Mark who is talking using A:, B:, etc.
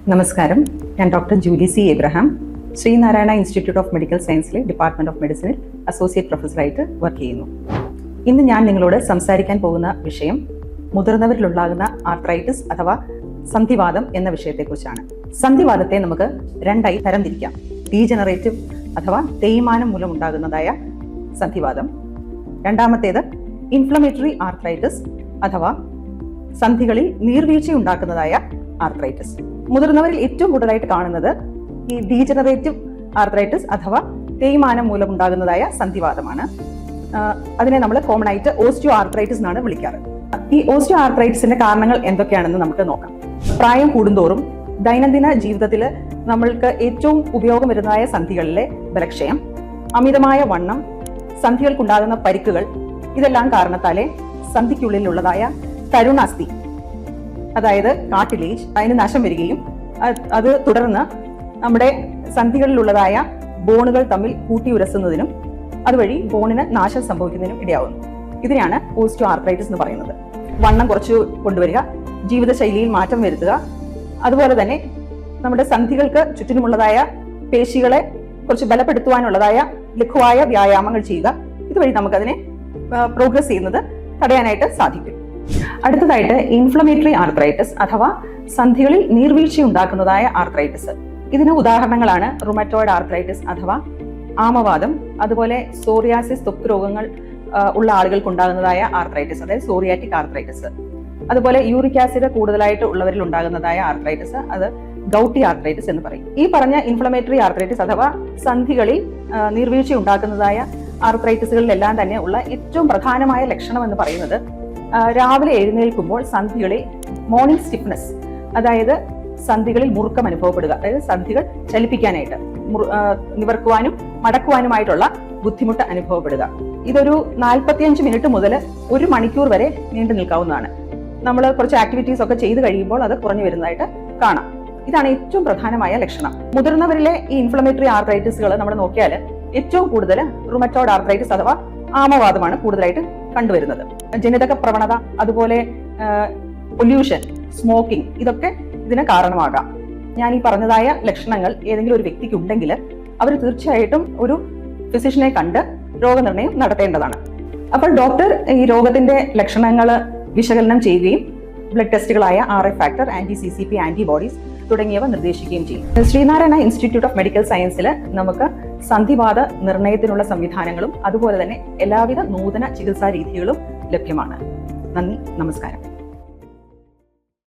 A: നമസ്കാരം, ഞാൻ doctor Julie C Abraham, Sreenarayana institute of medical സയൻസിലെ ഡിപ്പാർട്ട്മെന്റ് ഓഫ് മെഡിസിനിൽ അസോസിയേറ്റ് പ്രൊഫസറായിട്ട് വർക്ക് ചെയ്യുന്നു. ഇന്ന് ഞാൻ നിങ്ങളോട് സംസാരിക്കാൻ പോകുന്ന വിഷയം മുതിർന്നവരിലുണ്ടാകുന്ന ആർത്രൈറ്റിസ് അഥവാ സന്ധിവാതം എന്ന വിഷയത്തെക്കുറിച്ചാണ്. സന്ധിവാതത്തെ നമുക്ക് രണ്ടായി തരംതിരിക്കാം. ഡീജനറേറ്റീവ് അഥവാ തേയ്മാനം മൂലം ഉണ്ടാകുന്നതായ സന്ധിവാതം. രണ്ടാമത്തേത് ഇൻഫ്ലമേറ്ററി ആർത്രൈറ്റിസ് അഥവാ സന്ധികളിൽ നീർവീഴ്ച ഉണ്ടാക്കുന്നതായ ആർത്രൈറ്റിസ്. മുതിർന്നവരിൽ ഏറ്റവും കൂടുതലായിട്ട് കാണുന്നത് ഈ ഡീജനറേറ്റീവ് ആർത്രൈറ്റിസ് അഥവാ തേയ്മാനം മൂലം ഉണ്ടാകുന്നതായ സന്ധിവാതമാണ്. അതിനെ നമ്മൾ കോമൺ ആയിട്ട് ഓസ്റ്റിയോ ആർത്രൈറ്റിസ് എന്നാണ് വിളിക്കാറ്. ഈ ഓസ്റ്റിയോ ആർത്രൈറ്റിസിന്റെ കാരണങ്ങൾ എന്തൊക്കെയാണെന്ന് നമുക്ക് നോക്കാം. പ്രായം കൂടുന്തോറും ദൈനംദിന ജീവിതത്തിൽ നമ്മൾക്ക് ഏറ്റവും ഉപയോഗം വരുന്നതായ സന്ധികളിലെ ബലക്ഷയം, അമിതമായ വണ്ണം, സന്ധികൾക്കുണ്ടാകുന്ന പരിക്കുകൾ, ഇതെല്ലാം കാരണത്താലെ സന്ധിക്കുള്ളിലുള്ളതായ തരുണാസ്ഥി അതായത് കാർട്ടിലേജ് അതിന് നാശം വരികയും അത് തുടർന്ന് നമ്മുടെ സന്ധികളിലുള്ളതായ ബോണുകൾ തമ്മിൽ കൂട്ടിയുരസുന്നതിനും അതുവഴി ബോണിന് നാശം സംഭവിക്കുന്നതിനും ഇടയാവുന്നു. ഇതിനെയാണ് ഓസ്റ്റിയോ ആർത്രൈറ്റിസ് എന്ന് പറയുന്നത്. വണ്ണം കുറച്ചു കൊണ്ടുവരിക, ജീവിതശൈലിയിൽ മാറ്റം വരുത്തുക, അതുപോലെ തന്നെ നമ്മുടെ സന്ധികൾക്ക് ചുറ്റിനുമുള്ളതായ പേശികളെ കുറച്ച് ബലപ്പെടുത്തുവാനുള്ളതായ ലഘുവായ വ്യായാമങ്ങൾ ചെയ്യുക. ഇതുവഴി നമുക്കതിനെ പ്രോഗ്രസ് ചെയ്യുന്നത് തടയാനായിട്ട് സാധിക്കും. അടുത്തതായിട്ട് ഇൻഫ്ലമേറ്ററി ആർത്രൈറ്റിസ് അഥവാ സന്ധികളിൽ നീർവീഴ്ച ഉണ്ടാക്കുന്നതായ ആർത്രൈറ്റിസ്. ഇതിന് ഉദാഹരണങ്ങളാണ് റുമറ്റോയിഡ് ആർത്രൈറ്റിസ് അഥവാ ആമവാദം, അതുപോലെ സോറിയാസിസ് ത്വക്ക് രോഗങ്ങൾ ഉള്ള ആളുകൾക്ക് ഉണ്ടാകുന്നതായ ആർത്രൈറ്റിസ് അതായത് സോറിയാറ്റിക് ആർത്രൈറ്റിസ്, അതുപോലെ യൂറിക് ആസിഡ് കൂടുതലായിട്ട് ഉള്ളവരിൽ ഉണ്ടാകുന്നതായ ആർത്രൈറ്റിസ്, അത് ഗൗട്ടി ആർത്രൈറ്റിസ് എന്ന് പറയും. ഈ പറഞ്ഞ ഇൻഫ്ലമേറ്ററി ആർത്രൈറ്റിസ് അഥവാ സന്ധികളിൽ നീർവീഴ്ച ഉണ്ടാക്കുന്നതായ ആർത്രൈറ്റിസുകളിലെല്ലാം തന്നെ ഉള്ള ഏറ്റവും പ്രധാനമായ ലക്ഷണം എന്ന് പറയുന്നത് രാവിലെ എഴുന്നേൽക്കുമ്പോൾ സന്ധികളിൽ മോർണിംഗ് സ്റ്റിഫ്നെസ്, അതായത് സന്ധികളിൽ മുറുക്കം അനുഭവപ്പെടുക, അതായത് സന്ധികൾ ചലിപ്പിക്കാനായിട്ട് നിവർക്കുവാനും മടക്കുവാനുമായിട്ടുള്ള ബുദ്ധിമുട്ട് അനുഭവപ്പെടുക. ഇതൊരു 45 മിനിറ്റ് മുതൽ 1 മണിക്കൂർ വരെ നീണ്ടു നിൽക്കാവുന്നതാണ്. നമ്മൾ കുറച്ച് ആക്ടിവിറ്റീസ് ഒക്കെ ചെയ്ത് കഴിയുമ്പോൾ അത് കുറഞ്ഞു വരുന്നതായിട്ട് കാണാം. ഇതാണ് ഏറ്റവും പ്രധാനമായ ലക്ഷണം. മുതിർന്നവരിലെ ഈ ഇൻഫ്ലമേറ്ററി ആർത്രൈറ്റിസുകൾ നമ്മൾ നോക്കിയാൽ ഏറ്റവും കൂടുതൽ റുമറ്റോയിഡ് ആർത്രൈറ്റിസ് അഥവാ ആമവാദമാണ് കൂടുതലായിട്ട് കണ്ടുവരുന്നത്. ജനിതക പ്രവണത, അതുപോലെ പൊല്യൂഷൻ, സ്മോക്കിംഗ്, ഇതൊക്കെ ഇതിന് കാരണമാകാം. ഞാൻ ഈ പറഞ്ഞതായ ലക്ഷണങ്ങൾ ഏതെങ്കിലും ഒരു വ്യക്തിക്ക് ഉണ്ടെങ്കിൽ അവർ തീർച്ചയായിട്ടും ഒരു ഫിസിഷ്യനെ കണ്ട് രോഗനിർണയം നടത്തേണ്ടതാണ്. അപ്പോൾ ഡോക്ടർ ഈ രോഗത്തിന്റെ ലക്ഷണങ്ങൾ വിശകലനം ചെയ്യുകയും ബ്ലഡ് ടെസ്റ്റുകളായ RA ഫാക്ടർ, anti-CCP ആന്റിബോഡീസ് തുടങ്ങിയവ നിർദ്ദേശിക്കുകയും ചെയ്യും. ശ്രീനാരായണ ഇൻസ്റ്റിറ്റ്യൂട്ട് ഓഫ് മെഡിക്കൽ സയൻസിൽ നമുക്ക് സന്ധിവാത നിർണയത്തിനുള്ള സംവിധാനങ്ങളും അതുപോലെ തന്നെ എല്ലാവിധ നൂതന ചികിത്സാ രീതികളും ലഭ്യമാണ്. നന്ദി, നമസ്കാരം.